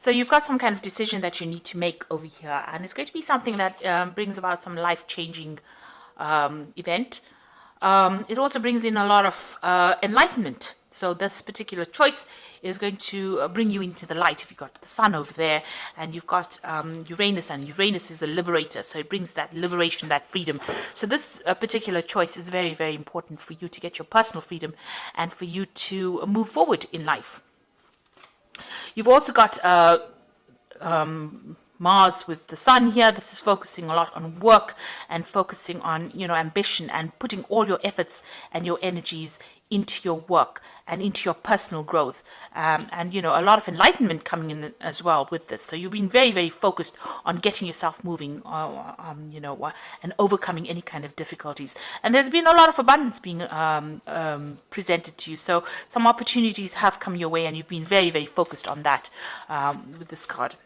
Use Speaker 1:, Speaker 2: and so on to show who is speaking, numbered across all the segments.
Speaker 1: So you've got some kind of decision that you need to make over here, and it's going to be something that brings about some life-changing event. It also brings in a lot of enlightenment. So this particular choice is going to bring you into the light. If you've got the sun over there and you've got Uranus, and Uranus is a liberator, so it brings that liberation, that freedom. So this particular choice is very, very important for you to get your personal freedom and for you to move forward in life. You've also got Mars with the sun here. This is focusing a lot on work and focusing on, ambition and putting all your efforts and your energies into your work and into your personal growth. And, a lot of enlightenment coming in as well with this. So you've been very, very focused on getting yourself moving, and overcoming any kind of difficulties. And there's been a lot of abundance being presented to you. So some opportunities have come your way, and you've been very, very focused on that with this card.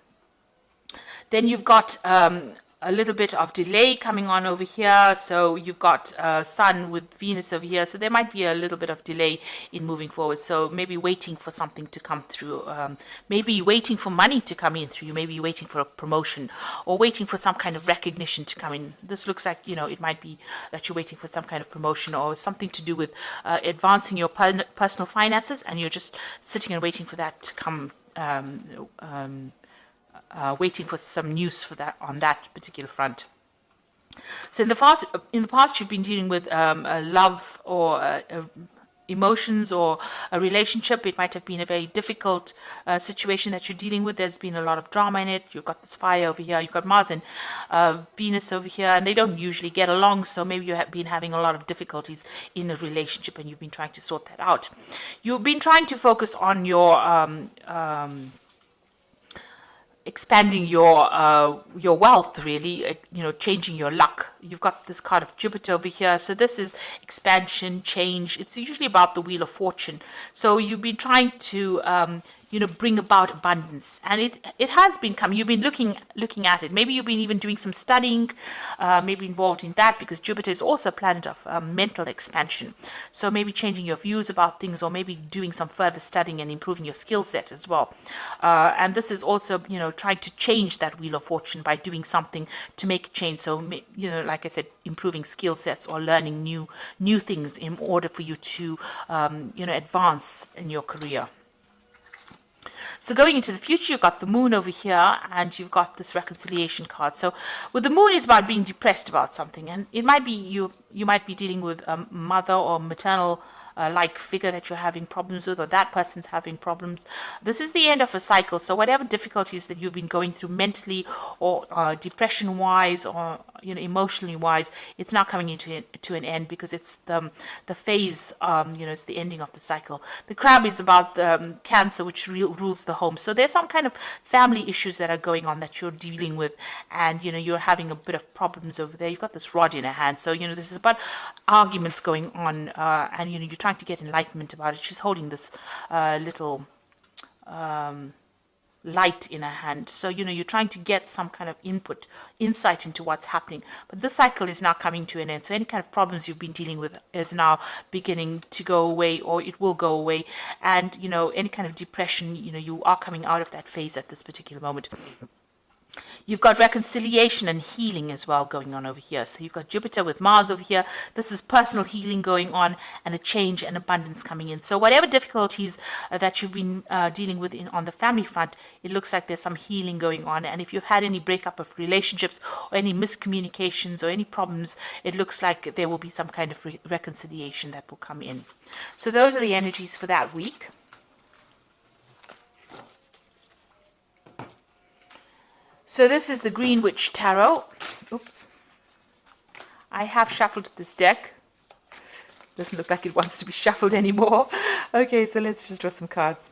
Speaker 1: Then you've got a little bit of delay coming on over here. So you've got Sun with Venus over here. So there might be a little bit of delay in moving forward. So maybe waiting for something to come through. Maybe waiting for money to come in through you. Maybe waiting for a promotion or waiting for some kind of recognition to come in. This looks like, it might be that you're waiting for some kind of promotion or something to do with advancing your personal finances, and you're just sitting and waiting for that to come. Waiting for some news for that on that particular front. So in the past, you've been dealing with a love or emotions or a relationship. It might have been a very difficult situation that you're dealing with. There's been a lot of drama in it. You've got this fire over here. You've got Mars and Venus over here, and they don't usually get along. So maybe you have been having a lot of difficulties in a relationship, and you've been trying to sort that out. You've been trying to focus on your expanding your wealth, really, changing your luck. You've got this card of Jupiter over here. So this is expansion, change. It's usually about the Wheel of Fortune. So you've been trying to bring about abundance, and it has been coming. You've been looking at it. Maybe you've been even doing some studying, maybe involved in that, because Jupiter is also a planet of mental expansion. So maybe changing your views about things, or maybe doing some further studying and improving your skill set as well. And this is also, trying to change that Wheel of Fortune by doing something to make a change. So, like I said, improving skill sets or learning new things in order for you to, advance in your career. So going into the future, you've got the moon over here, and you've got this reconciliation card. So with the moon, is about being depressed about something, and it might be you might be dealing with a mother or maternal like figure that you're having problems with, or that person's having problems. This is the end of a cycle. So whatever difficulties that you've been going through mentally or depression wise or emotionally wise, it's now coming to an end, because it's the phase, it's the ending of the cycle. The crab is about the Cancer, which rules the home. So there's some kind of family issues that are going on that you're dealing with, and you're having a bit of problems over there. You've got this rod in a hand, so this is about arguments going on, and you're trying to get enlightenment about it. She's holding this little light in her hand. So, you're trying to get some kind of insight into what's happening. But this cycle is now coming to an end. So any kind of problems you've been dealing with is now beginning to go away, or it will go away. And, any kind of depression, you are coming out of that phase at this particular moment. You've got reconciliation and healing as well going on over here. So you've got Jupiter with Mars over here. This is personal healing going on, and a change and abundance coming in. So whatever difficulties that you've been dealing with on the family front, it looks like there's some healing going on. And if you've had any breakup of relationships or any miscommunications or any problems, it looks like there will be some kind of reconciliation that will come in. So those are the energies for that week. So this is the Green Witch Tarot. Oops. I have shuffled this deck. Doesn't look like it wants to be shuffled anymore. Okay, so let's just draw some cards.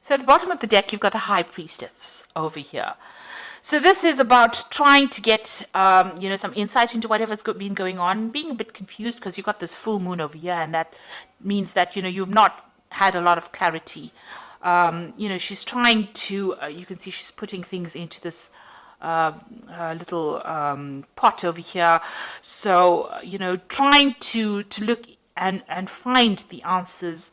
Speaker 1: So at the bottom of the deck, you've got the High Priestess over here. So this is about trying to get, some insight into whatever's been going on, being a bit confused because you've got this full moon over here, and that means that, you've not had a lot of clarity She's trying to, you can see she's putting things into this little pot over here. So, trying to look and find the answers.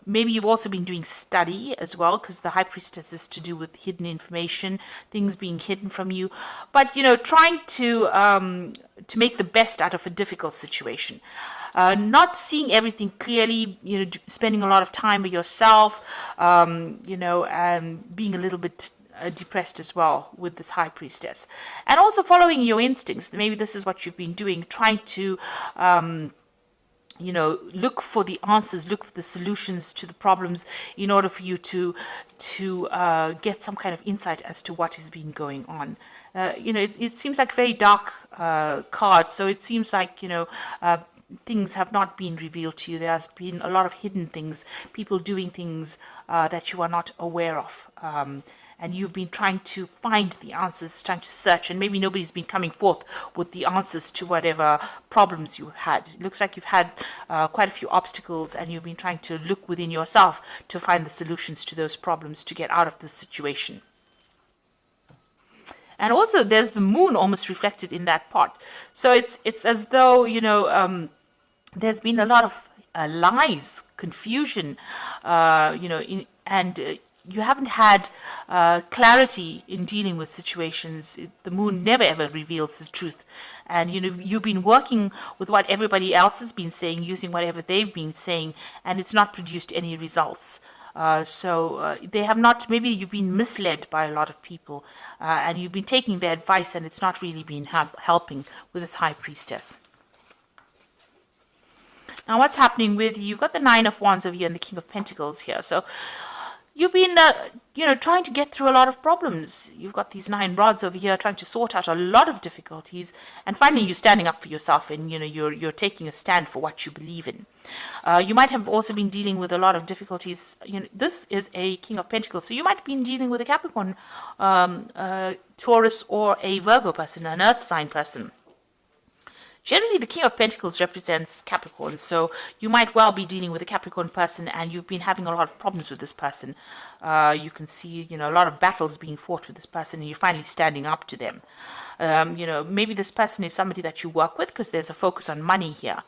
Speaker 1: Maybe you've also been doing study as well, because the high priestess is to do with hidden information, things being hidden from you. But, trying to make the best out of a difficult situation. Not seeing everything clearly, spending a lot of time with yourself, and being a little bit depressed as well with this high priestess. And also following your instincts. Maybe this is what you've been doing, trying to look for the answers, look for the solutions to the problems in order for you to get some kind of insight as to what has been going on. It seems like very dark cards, so it seems like, things have not been revealed to you. There has been a lot of hidden things, people doing things that you are not aware of. And you've been trying to find the answers, trying to search, and maybe nobody's been coming forth with the answers to whatever problems you had. It looks like you've had quite a few obstacles, and you've been trying to look within yourself to find the solutions to those problems to get out of this situation. And also there's the moon almost reflected in that pot. So it's as though, there's been a lot of lies, confusion, you haven't had clarity in dealing with situations. The moon never ever reveals the truth. And, you've been working with what everybody else has been saying, using whatever they've been saying, and it's not produced any results. They have not, maybe you've been misled by a lot of people, and you've been taking their advice, and it's not really been helping with this high priestess. Now, what's happening with you? You've got the Nine of Wands over here and the King of Pentacles here. So you've been, trying to get through a lot of problems. You've got these 9 rods over here trying to sort out a lot of difficulties. And finally, you're standing up for yourself, and, you're taking a stand for what you believe in. You might have also been dealing with a lot of difficulties. This is a King of Pentacles. So you might have been dealing with a Capricorn, Taurus, or a Virgo person, an earth sign person. Generally, the King of Pentacles represents Capricorn, so you might well be dealing with a Capricorn person, and you've been having a lot of problems with this person. You can see, a lot of battles being fought with this person, and you're finally standing up to them. Maybe this person is somebody that you work with, because there's a focus on money here.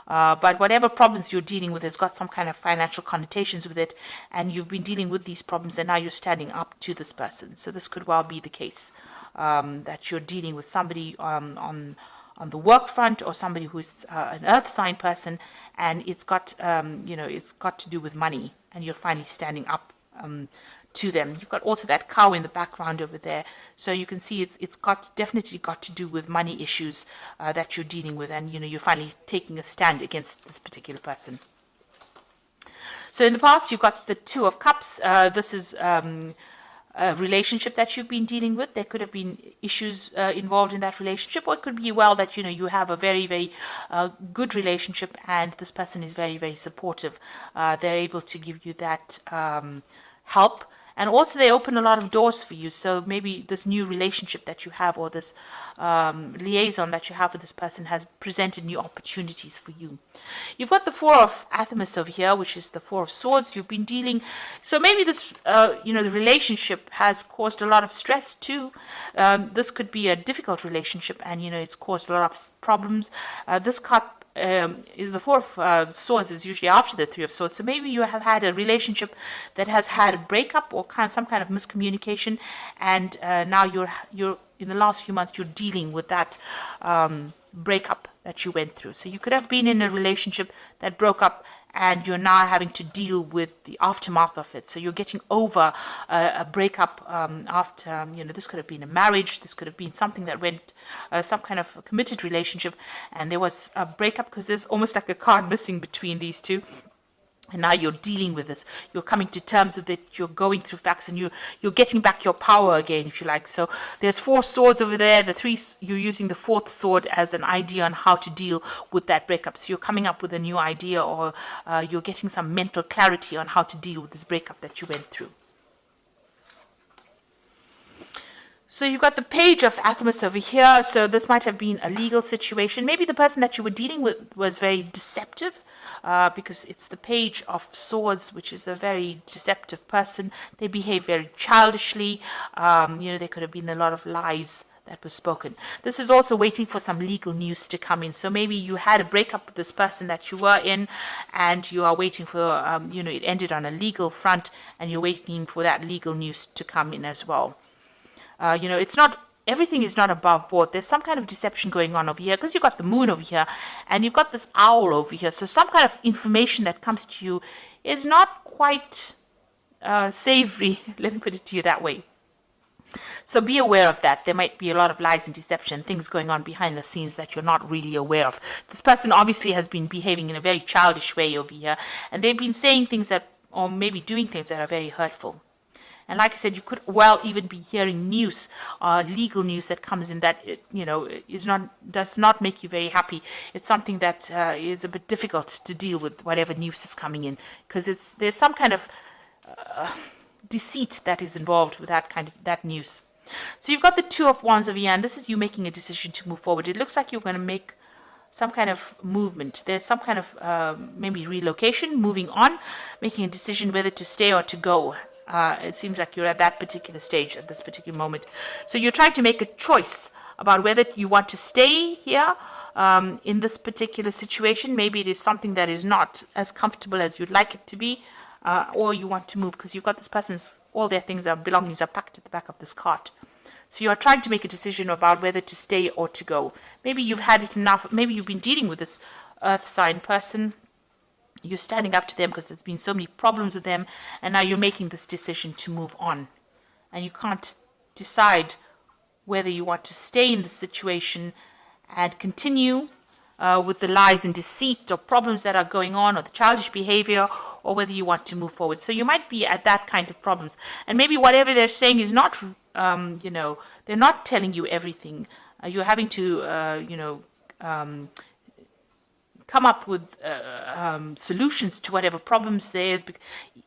Speaker 1: But whatever problems you're dealing with has got some kind of financial connotations with it, and you've been dealing with these problems, and now you're standing up to this person. So this could well be the case, that you're dealing with somebody on the work front, or somebody who's an earth sign person, and it's got it's got to do with money, and you're finally standing up to them. You've got also that cow in the background over there, so you can see it's definitely got to do with money issues that you're dealing with, and you're finally taking a stand against this particular person. So in the past, you've got the Two of Cups. This is a relationship that you've been dealing with. There could have been issues involved in that relationship, or it could be well that you have a very, very good relationship, and this person is very, very supportive. They're able to give you that help, and also they open a lot of doors for you. So maybe this new relationship that you have, or this liaison that you have with this person, has presented new opportunities for you. You've got the Four of Athamas over here, which is the Four of Swords. You've been dealing, so maybe this, the relationship has caused a lot of stress too. This could be a difficult relationship, and it's caused a lot of problems. This cup, the Four of Swords is usually after the Three of Swords. So maybe you have had a relationship that has had a breakup, or some kind of miscommunication, and now you're in the last few months you're dealing with that breakup that you went through. So you could have been in a relationship that broke up, and you're now having to deal with the aftermath of it. So you're getting over a breakup after, this could have been a marriage, this could have been something that went, some kind of a committed relationship, and there was a breakup, because there's almost like a card missing between these two. And now you're dealing with this. You're coming to terms with it. You're going through facts, and you're getting back your power again, if you like. So there's 4 swords over there. The 3, you're using the 4th sword as an idea on how to deal with that breakup. So you're coming up with a new idea, or you're getting some mental clarity on how to deal with this breakup that you went through. So you've got the Page of Athamas over here. So this might have been a legal situation. Maybe the person that you were dealing with was very deceptive. because it's the Page of Swords, which is a very deceptive person. They behave very childishly. There could have been a lot of lies that was spoken. This is also waiting for some legal news to come in. So maybe you had a breakup with this person that you were in, and you are waiting for, it ended on a legal front, and you're waiting for that legal news to come in as well. It's not, everything is not above board. There's some kind of deception going on over here, because you've got the moon over here, and you've got this owl over here. So some kind of information that comes to you is not quite savory, let me put it to you that way. So be aware of that. There might be a lot of lies and deception, things going on behind the scenes that you're not really aware of. This person obviously has been behaving in a very childish way over here, and they've been saying things that, or maybe doing things that are very hurtful. And like I said, you could well even be hearing news, legal news that comes in that, does not make you very happy. It's something that is a bit difficult to deal with, whatever news is coming in, because there's some kind of deceit that is involved with that news. So you've got the Two of Wands over here, and this is you making a decision to move forward. It looks like you're going to make some kind of movement. There's some kind of maybe relocation, moving on, making a decision whether to stay or to go. It seems like you're at that particular stage at this particular moment. So you're trying to make a choice about whether you want to stay here in this particular situation. Maybe it is something that is not as comfortable as you'd like it to be, or you want to move because you've got this person's, all their things, their belongings are packed at the back of this cart. So you are trying to make a decision about whether to stay or to go. Maybe you've had it enough. Maybe you've been dealing with this earth sign person. You're standing up to them because there's been so many problems with them, and now you're making this decision to move on. And you can't decide whether you want to stay in the situation and continue with the lies and deceit or problems that are going on, or the childish behavior, or whether you want to move forward. So you might be at that kind of problems. And maybe whatever they're saying is not, they're not telling you everything. You're having to, come up with solutions to whatever problems there is,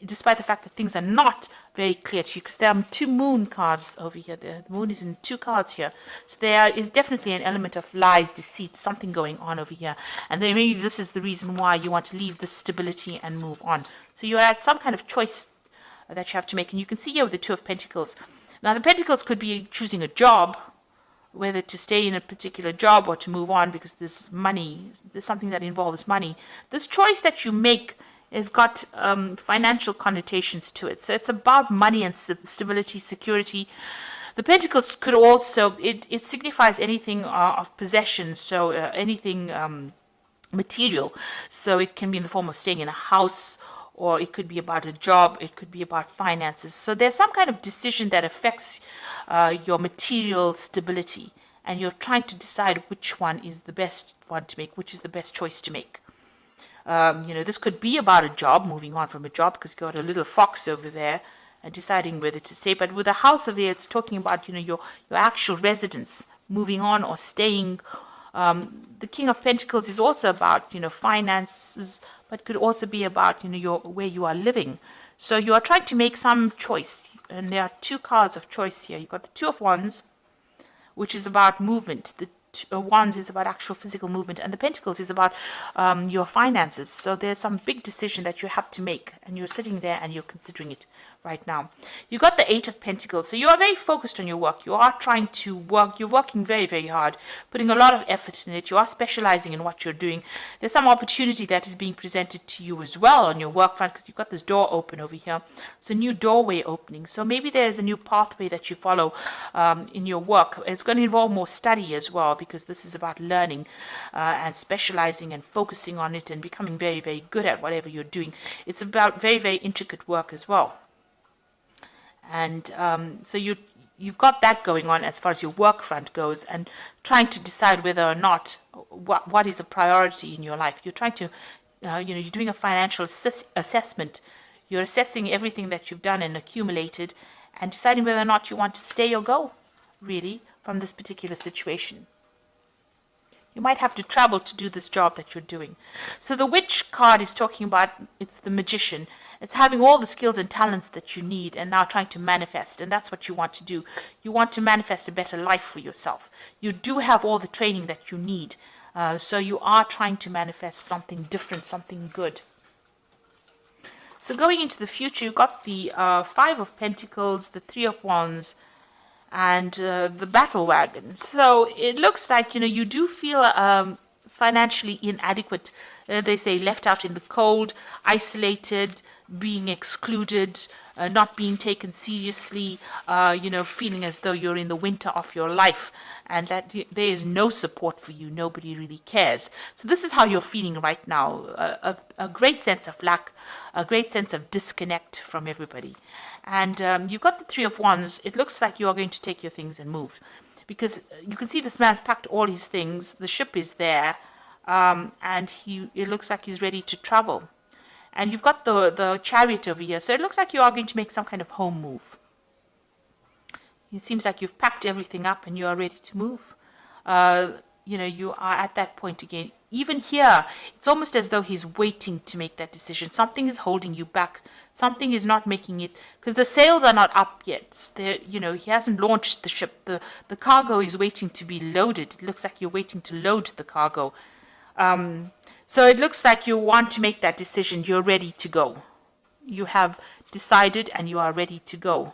Speaker 1: despite the fact that things are not very clear to you, because there are two moon cards over here. The moon is in two cards here. So there is definitely an element of lies, deceit, something going on over here. And then maybe this is the reason why you want to leave this stability and move on. So you're at some kind of choice that you have to make. And you can see here with the Two of Pentacles. Now the Pentacles could be choosing a job, whether to stay in a particular job or to move on, because there's money, there's something that involves money. This choice that you make has got financial connotations to it. So it's about money and stability, security. The Pentacles could also, it signifies anything of possession, so anything material. So it can be in the form of staying in a house, or it could be about a job, it could be about finances. So there's some kind of decision that affects your material stability, and you're trying to decide which one is the best one to make, which is the best choice to make. This could be about a job, moving on from a job, because you've got a little fox over there and deciding whether to stay. But with a house over here, it's talking about, your actual residence, moving on or staying. The King of Pentacles is also about, finances, but could also be about, where you are living. So you are trying to make some choice, and there are two cards of choice here. You've got the Two of Wands, which is about movement. The Wands is about actual physical movement, and the Pentacles is about your finances. So there's some big decision that you have to make, and you're sitting there and you're considering it right now. You got the Eight of Pentacles, so you are very focused on your work. You are trying to work. You're working very, very hard, putting a lot of effort in it. You are specializing in what you're doing. There's some opportunity that is being presented to you as well on your work front, because you've got this door open over here. It's a new doorway opening. So maybe there's a new pathway that you follow in your work. It's going to involve more study as well, because this is about learning and specializing and focusing on it and becoming very, very good at whatever you're doing. It's about very, very intricate work as well. And so you've got that going on as far as your work front goes, and trying to decide whether or not what is a priority in your life. You're trying to, you're doing a financial assessment. You're assessing everything that you've done and accumulated, and deciding whether or not you want to stay or go, really, from this particular situation. You might have to travel to do this job that you're doing. So the Witch card is talking about, it's the magician. It's having all the skills and talents that you need and now trying to manifest. And that's what you want to do. You want to manifest a better life for yourself. You do have all the training that you need. So you are trying to manifest something different, something good. So going into the future, you've got the Five of Pentacles, the Three of Wands, and the Battle Wagon. So it looks like, you do feel financially inadequate. They say left out in the cold, isolated, being excluded, not being taken seriously, feeling as though you're in the winter of your life and that there is no support for you. Nobody really cares. So this is how you're feeling right now. A great sense of lack, a great sense of disconnect from everybody. And you've got the Three of Wands. It looks like you are going to take your things and move. Because you can see this man's packed all his things. The ship is there. And it looks like he's ready to travel. And you've got the Chariot over here. So it looks like you are going to make some kind of home move. It seems like you've packed everything up and you are ready to move. You are at that point again. Even here, it's almost as though he's waiting to make that decision. Something is holding you back. Something is not making it, because the sails are not up yet. He hasn't launched the ship. The cargo is waiting to be loaded. It looks like you're waiting to load the cargo. So it looks like you want to make that decision. You're ready to go. You have decided and you are ready to go.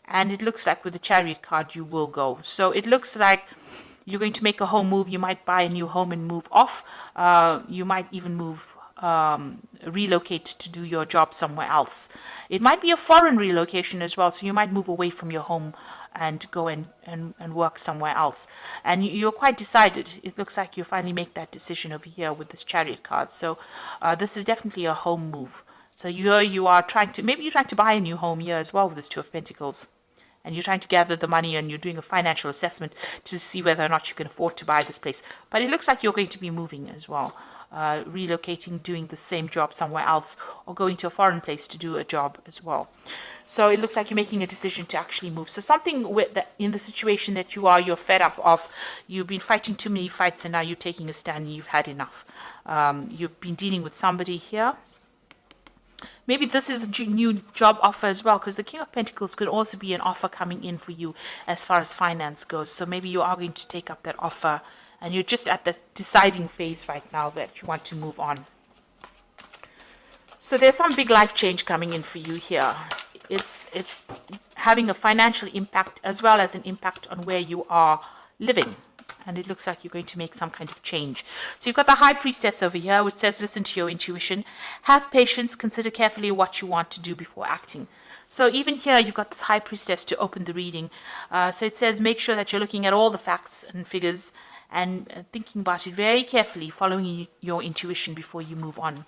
Speaker 1: And it looks like with the Chariot card, you will go. So it looks like you're going to make a home move. You might buy a new home and move off. You might even relocate to do your job somewhere else. It might be a foreign relocation as well. So you might move away from your home and go and work somewhere else. And you're quite decided. It looks like you finally make that decision over here with this Chariot card. So this is definitely a home move. So you are trying to buy a new home here as well with this Two of Pentacles. And you're trying to gather the money and you're doing a financial assessment to see whether or not you can afford to buy this place. But it looks like you're going to be moving as well. Relocating, doing the same job somewhere else, or going to a foreign place to do a job as well. So it looks like you're making a decision to actually move. So something in the situation that you're fed up of. You've been fighting too many fights and now you're taking a stand and you've had enough. You've been dealing with somebody here. Maybe this is a new job offer as well, because the King of Pentacles could also be an offer coming in for you as far as finance goes. So maybe you are going to take up that offer and you're just at the deciding phase right now that you want to move on. So there's some big life change coming in for you here. It's having a financial impact as well as an impact on where you are living. And it looks like you're going to make some kind of change. So you've got the High Priestess over here, which says, listen to your intuition. Have patience. Consider carefully what you want to do before acting. So even here, you've got this High Priestess to open the reading. So it says, make sure that you're looking at all the facts and figures and thinking about it very carefully, following your intuition before you move on.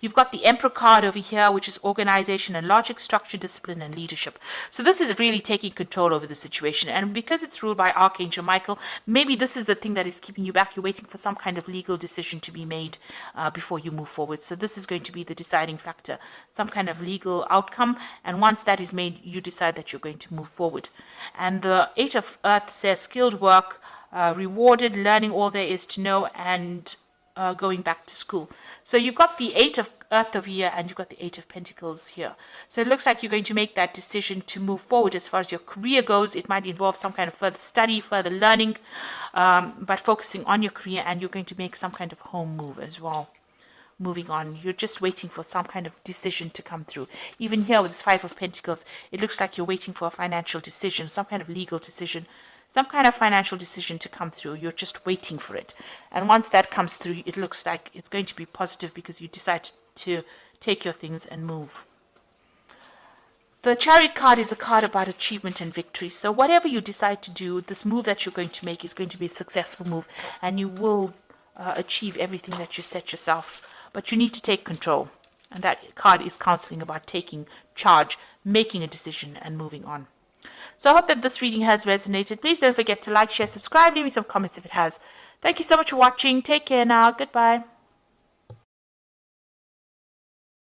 Speaker 1: You've got the Emperor card over here, which is organization and logic, structure, discipline, and leadership. So this is really taking control over the situation. And because it's ruled by Archangel Michael, maybe this is the thing that is keeping you back. You're waiting for some kind of legal decision to be made before you move forward. So this is going to be the deciding factor, some kind of legal outcome. And once that is made, you decide that you're going to move forward. And the Eight of Earth says skilled work, rewarded, learning all there is to know, and going back to school. So you've got the Eight of Earth over here and you've got the Eight of Pentacles here. So it looks like you're going to make that decision to move forward as far as your career goes. It might involve some kind of further study, further learning, but focusing on your career, and you're going to make some kind of home move as well. Moving on, you're just waiting for some kind of decision to come through. Even here with this Five of Pentacles, it looks like you're waiting for a financial decision, some kind of legal decision, some kind of financial decision to come through. You're just waiting for it. And once that comes through, it looks like it's going to be positive because you decide to take your things and move. The Chariot card is a card about achievement and victory. So whatever you decide to do, this move that you're going to make is going to be a successful move, and you will achieve everything that you set yourself. But you need to take control. And that card is counseling about taking charge, making a decision, and moving on. So I hope that this reading has resonated. Please don't forget to like, share, subscribe, leave me some comments if it has. Thank you so much for watching. Take care now. Goodbye.